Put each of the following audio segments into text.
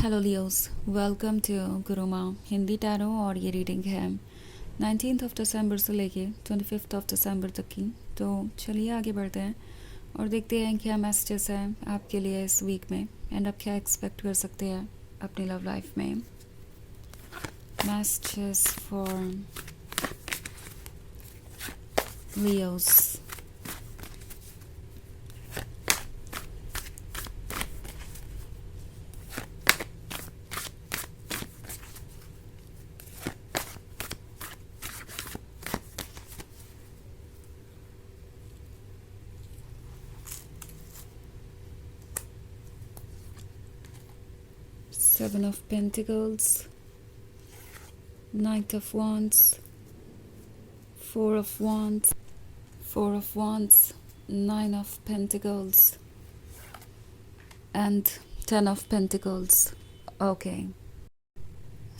Hello Leos, welcome to Guruma Hindi tarot. और ये reading है 19 दिसंबर से लेके 25 दिसंबर तक की। तो चलिए आगे बढ़ते हैं और देखते हैं क्या मैसेजेस हैं आपके लिए इस वीक में एंड आप क्या एक्सपेक्ट कर सकते हैं अपनी लव लाइफ में। Messages for Leos. 7 of Pentacles, Knight of Wands, 4 of Wands, 4 of Wands, 9 of Pentacles and 10 of Pentacles. Okay.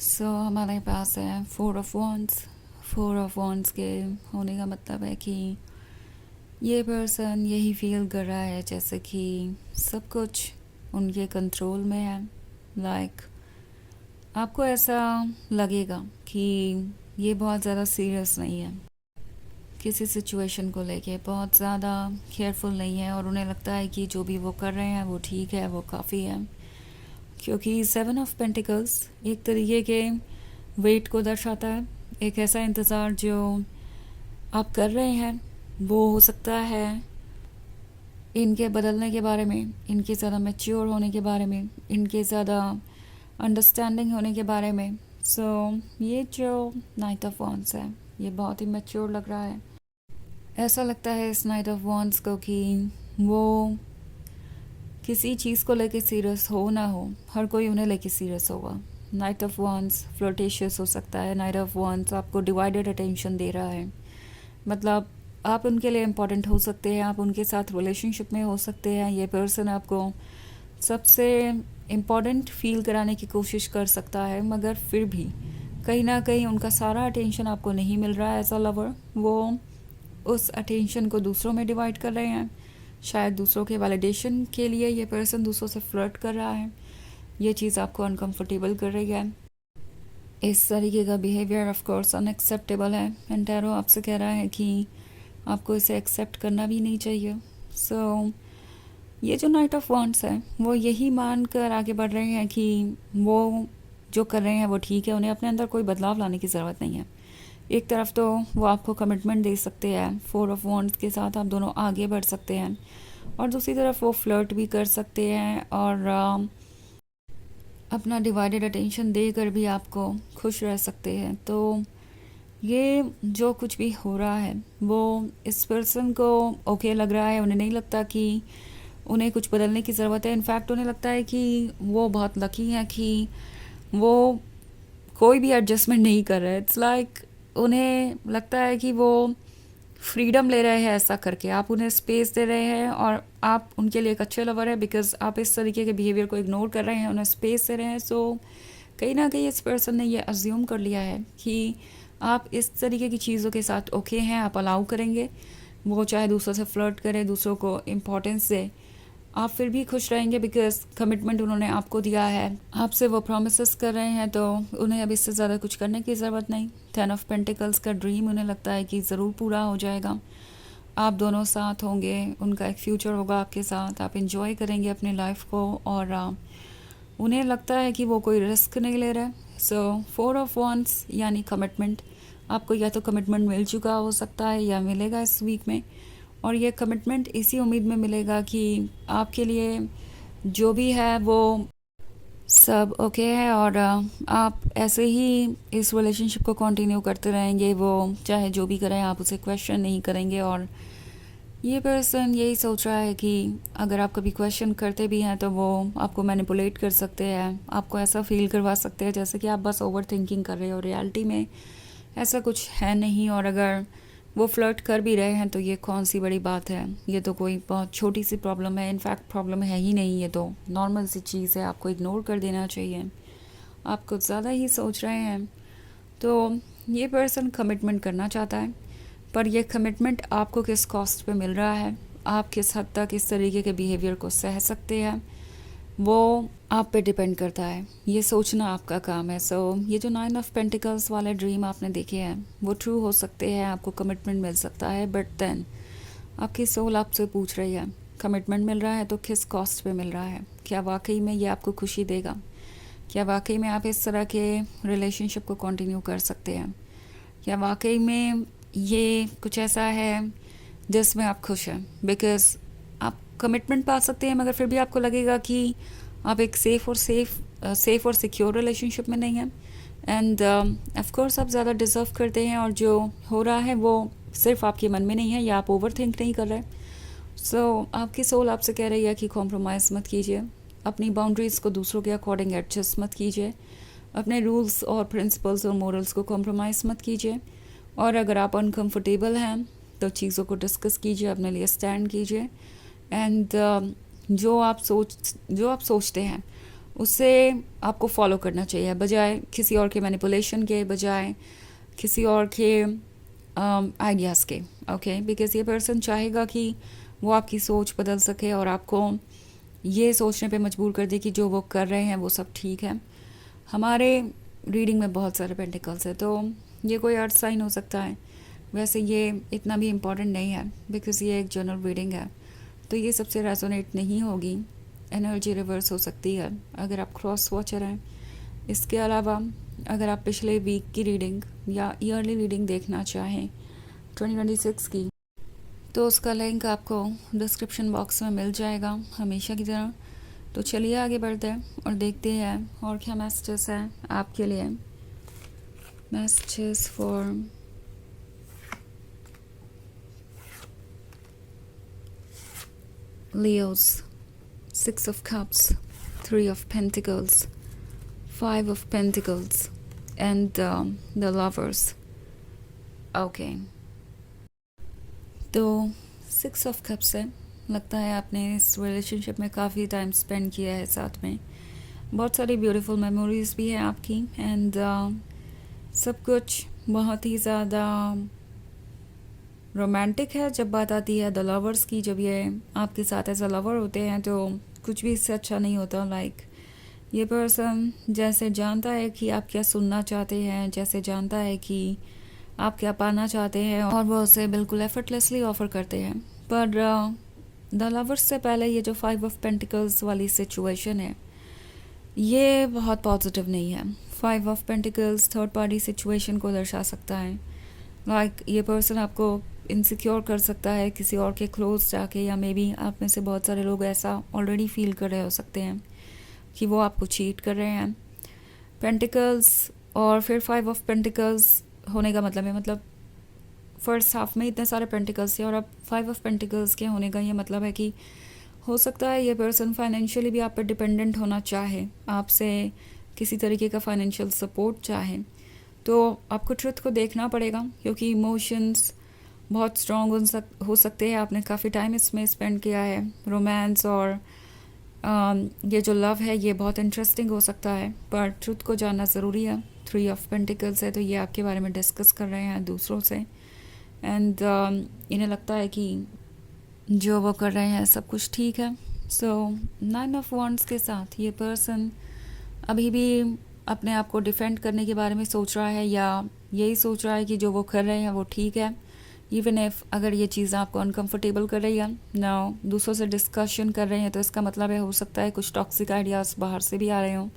सो हमारे पास है 4 ऑफ वॉन्ड्स। 4 ऑफ वॉन्ड्स के होने का मतलब है कि ये पर्सन यही फील कर रहा है जैसे कि सब कुछ उनके कंट्रोल में है। लाइक आपको ऐसा लगेगा कि ये बहुत ज़्यादा सीरियस नहीं है, किसी सिचुएशन को लेके बहुत ज़्यादा केयरफुल नहीं है और उन्हें लगता है कि जो भी वो कर रहे हैं वो ठीक है, वो काफ़ी है। क्योंकि 7 ऑफ पेंटिकल्स एक तरीके के वेट को दर्शाता है, एक ऐसा इंतज़ार जो आप कर रहे हैं। वो हो सकता है इनके बदलने के बारे में, इनके ज़्यादा मैच्योर होने के बारे में, इनके ज़्यादा अंडरस्टैंडिंग होने के बारे में। सो ये जो नाइट ऑफ वॉन्ड्स है ये बहुत ही मैच्योर लग रहा है। ऐसा लगता है इस नाइट ऑफ वॉन्ड्स को कि वो किसी चीज़ को लेके सीरियस हो ना हो, हर कोई उन्हें लेके सीरियस होगा। नाइट ऑफ वॉन्ड्स फ्लर्टेशियस हो सकता है। नाइट ऑफ वॉन्ड्स आपको डिवाइडेड अटेंशन दे रहा है, मतलब आप उनके लिए इम्पॉर्टेंट हो सकते हैं, आप उनके साथ रिलेशनशिप में हो सकते हैं। ये पर्सन आपको सबसे इम्पॉर्टेंट फील कराने की कोशिश कर सकता है, मगर फिर भी कहीं ना कहीं उनका सारा अटेंशन आपको नहीं मिल रहा है एज अ लवर। वो उस अटेंशन को दूसरों में डिवाइड कर रहे हैं। शायद दूसरों के वैलिडेशन के लिए ये पर्सन दूसरों से फ्लर्ट कर रहा है। ये चीज़ आपको अनकंफर्टेबल कर रही है। इस तरीके का बिहेवियर ऑफ कोर्स अनएक्सेप्टेबल है एंड टैरो आपसे कह रहा है कि आपको इसे एक्सेप्ट करना भी नहीं चाहिए। सो ये जो नाइट ऑफ वॉन्ड्स है वो यही मान कर आगे बढ़ रहे हैं कि वो जो कर रहे हैं वो ठीक है, उन्हें अपने अंदर कोई बदलाव लाने की ज़रूरत नहीं है। एक तरफ तो वो आपको कमिटमेंट दे सकते हैं, 4 ऑफ वॉन्ड्स के साथ आप दोनों आगे बढ़ सकते हैं, और दूसरी तरफ वो फ्लर्ट भी कर सकते हैं और अपना डिवाइडेड अटेंशन देकर भी आपको खुश रह सकते हैं। तो ये जो कुछ भी हो रहा है वो इस पर्सन को ओके लग रहा है। उन्हें नहीं लगता कि उन्हें कुछ बदलने की ज़रूरत है। इनफैक्ट उन्हें लगता है कि वो बहुत लकी हैं कि वो कोई भी एडजस्टमेंट नहीं कर रहे। इट्स लाइक उन्हें लगता है कि वो फ्रीडम ले रहे हैं ऐसा करके। आप उन्हें स्पेस दे रहे हैं और आप उनके लिए एक अच्छे लवर है बिकॉज आप इस तरीके के बिहेवियर को इग्नोर कर रहे हैं, उन्हें स्पेस दे रहे हैं। सो कहीं ना कहीं इस पर्सन ने ये अज्यूम कर लिया है कि आप इस तरीके की चीज़ों के साथ ओके हैं, आप अलाउ करेंगे। वो चाहे दूसरों से फ्लर्ट करे, दूसरों को इम्पोर्टेंस दे, आप फिर भी खुश रहेंगे बिकॉज कमिटमेंट उन्होंने आपको दिया है, आपसे वो प्रोमिस कर रहे हैं। तो उन्हें अब इससे ज़्यादा कुछ करने की ज़रूरत नहीं। 10 ऑफ पेंटिकल्स का ड्रीम उन्हें लगता है कि ज़रूर पूरा हो जाएगा। आप दोनों साथ होंगे, उनका एक फ्यूचर होगा आपके साथ, आप इंजॉय करेंगे अपनी लाइफ को और उन्हें लगता है कि वो कोई रिस्क नहीं ले रहा है। सो 4 ऑफ वॉन्ड्स यानी कमिटमेंट। आपको या तो कमिटमेंट मिल चुका हो सकता है या मिलेगा इस वीक में, और ये कमिटमेंट इसी उम्मीद में मिलेगा कि आपके लिए जो भी है वो सब ओके है और आप ऐसे ही इस रिलेशनशिप को कंटिन्यू करते रहेंगे। वो चाहे जो भी करें आप उसे क्वेश्चन नहीं करेंगे। और ये पर्सन यही सोच रहा है कि अगर आप कभी क्वेश्चन करते भी हैं तो वो आपको मैनिपुलेट कर सकते हैं, आपको ऐसा फील करवा सकते हैं जैसे कि आप बस ओवर थिंकिंग कर रहे हो। रियलिटी में ऐसा कुछ है नहीं, और अगर वो फ्लर्ट कर भी रहे हैं तो ये कौन सी बड़ी बात है, ये तो कोई बहुत छोटी सी प्रॉब्लम है। इनफैक्ट प्रॉब्लम है ही नहीं, ये तो नॉर्मल सी चीज़ है, आपको इग्नोर कर देना चाहिए। आप कुछ ज़्यादा ही सोच रहे हैं। तो ये पर्सन कमिटमेंट करना चाहता है, पर यह कमिटमेंट आपको किस कॉस्ट पे मिल रहा है, आप किस हद तक इस तरीके के बिहेवियर को सह सकते हैं, वो आप पे डिपेंड करता है, ये सोचना आपका काम है। सो ये जो 9 ऑफ पेंटिकल्स वाले ड्रीम आपने देखे हैं वो ट्रू हो सकते हैं, आपको कमिटमेंट मिल सकता है, बट देन आपकी सोल आपसे पूछ रही है कमिटमेंट मिल रहा है तो किस कॉस्ट पे मिल रहा है, क्या वाकई में ये आपको खुशी देगा, क्या वाकई में आप इस तरह के रिलेशनशिप को कंटिन्यू कर सकते हैं, क्या वाकई में ये कुछ ऐसा है जिसमें आप खुश हैं। बिकॉज आप कमिटमेंट पा सकते हैं मगर फिर भी आपको लगेगा कि आप एक सेफ़ और सिक्योर रिलेशनशिप में नहीं हैं। एंड ऑफ कोर्स आप ज़्यादा डिज़र्व करते हैं और जो हो रहा है वो सिर्फ आपके मन में नहीं है या आप ओवर थिंक नहीं कर रहे। सो आपकी सोल आपसे कह रही है कि कॉम्प्रोमाइज़ मत कीजिए, अपनी बाउंड्रीज़ को दूसरों के अकॉर्डिंग एडजस्ट मत कीजिए, अपने रूल्स और प्रिंसिपल्स और मोरल्स को कॉम्प्रोमाइज़ मत कीजिए, और अगर आप अनकंफर्टेबल हैं तो चीज़ों को डिस्कस कीजिए, अपने लिए स्टैंड कीजिए। एंड जो आप सोचते हैं उससे आपको फॉलो करना चाहिए, बजाय किसी और के मैनिपुलेशन के, बजाय किसी और के आइडियाज़ के। ओके, बिकॉज ये पर्सन चाहेगा कि वो आपकी सोच बदल सके और आपको ये सोचने पे मजबूर कर दे कि जो वो कर रहे हैं वो सब ठीक है। हमारे रीडिंग में बहुत सारे पेंटिकल्स है तो ये कोई अर्थ साइन हो सकता है, वैसे ये इतना भी इम्पॉर्टेंट नहीं है बिकॉज ये एक जनरल रीडिंग है, तो ये सबसे रेजोनेट नहीं होगी, एनर्जी रिवर्स हो सकती है अगर आप क्रॉस वॉचर हैं। इसके अलावा अगर आप पिछले वीक की रीडिंग या ईयरली रीडिंग देखना चाहें 2026 की, तो उसका लिंक आपको डिस्क्रिप्शन बॉक्स में मिल जाएगा हमेशा की तरह। तो चलिए आगे बढ़ते हैं और देखते हैं और क्या मैसेजेस हैं आपके लिए। Messages for Leos, 6 of Cups, 3 of Pentacles, 5 of Pentacles and the Lovers. Okay. तो 6 ऑफ कप्स है, लगता है आपने इस रिलेशनशिप में काफ़ी टाइम स्पेंड किया है साथ में, बहुत सारी ब्यूटीफुल मेमोरीज भी हैं आपकी। एंड सब कुछ बहुत ही ज़्यादा रोमांटिक है जब बात आती है द लवर्स की। जब ये आपके साथ एज अ लवर होते हैं तो कुछ भी इससे अच्छा नहीं होता। लाइक ये पर्सन जैसे जानता है कि आप क्या सुनना चाहते हैं, जैसे जानता है कि आप क्या पाना चाहते हैं, और वो उसे बिल्कुल एफर्टलेसली ऑफर करते हैं। पर द लवर्स से पहले ये जो 5 ऑफ पेंटिकल्स वाली सिचुएशन है ये बहुत पॉजिटिव नहीं है। 5 of pentacles third party situation को दर्शा सकता है। लाइक ये पर्सन आपको इनसिक्योर कर सकता है किसी और के क्लोज जाके, या मे बी आप में से बहुत सारे लोग ऐसा ऑलरेडी फील कर रहे हो सकते हैं कि वो आपको चीट कर रहे हैं। पेंटिकल्स और फिर 5 ऑफ पेंटिकल्स होने का मतलब है, मतलब फर्स्ट हाफ में इतने सारे पेंटिकल्स थे और अब 5 ऑफ पेंटिकल्स के होने का ये मतलब है कि हो सकता है ये पर्सन फाइनेंशियली भी आप पर डिपेंडेंट होना चाहे, आपसे किसी तरीके का फाइनेंशियल सपोर्ट चाहे। तो आपको ट्रुथ को देखना पड़ेगा क्योंकि इमोशंस बहुत स्ट्रॉन्ग हो सकते हैं। आपने काफ़ी टाइम इसमें स्पेंड किया है। रोमांस और ये जो लव है ये बहुत इंटरेस्टिंग हो सकता है, पर ट्रुथ को जानना ज़रूरी है। 3 ऑफ पेंटिकल्स है तो ये आपके बारे में डिस्कस कर रहे हैं दूसरों से। एंड इन्हें लगता है कि जो वो कर रहे हैं सब कुछ ठीक है। सो 9 ऑफ वॉन्ड्स के साथ ये पर्सन अभी भी अपने आप को डिफेंड करने के बारे में सोच रहा है, या यही सोच रहा है कि जो वो कर रहे हैं वो ठीक है। इवन इफ़ अगर ये चीज़ आपको अनकंफर्टेबल कर रही है ना, दूसरों से डिस्कशन कर रहे हैं, तो इसका मतलब है हो सकता है कुछ टॉक्सिक आइडियाज़ बाहर से भी आ रहे हों।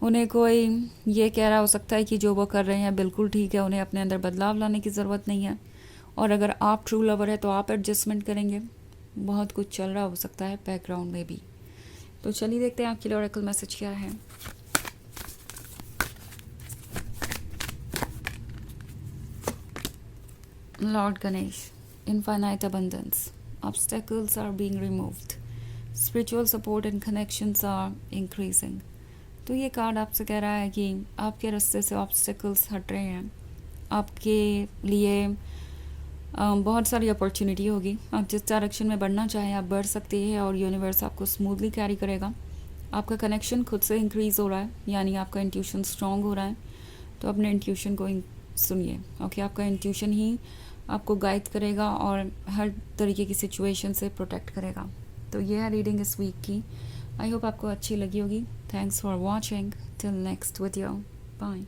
उन्हें कोई ये कह रहा हो सकता है कि जो वो कर रहे हैं बिल्कुल ठीक है, उन्हें अपने अंदर बदलाव लाने की ज़रूरत नहीं है। और अगर आप ट्रू लवर है तो आप एडजस्टमेंट करेंगे। बहुत कुछ चल रहा हो सकता है बैकग्राउंड में भी। तो चलिए देखते हैं आपके लिए ऑरेकल मैसेज क्या है। Lord Ganesh, infinite abundance, obstacles are being removed, spiritual support and connections are increasing. तो ये कार्ड आपसे कह रहा है कि आपके रास्ते से ऑब्स्टेकल्स हट रहे हैं, आपके लिए बहुत सारी अपॉर्चुनिटी होगी। आप जिस डायरेक्शन में बढ़ना चाहें आप बढ़ सकते हैं और यूनिवर्स आपको स्मूथली कैरी करेगा। आपका कनेक्शन खुद से इंक्रीज़ हो रहा है, यानी आपका इंट्यूशन स्ट्रॉन्ग हो रहा है। तो अपने इंट्यूशन को सुनिए। ओके, आपका इंट्यूशन ही आपको गाइड करेगा और हर तरीके की सिचुएशन से प्रोटेक्ट करेगा। तो ये है रीडिंग इस वीक की आई होप आपको अच्छी लगी होगी. Thanks for watching. Till next video. Bye.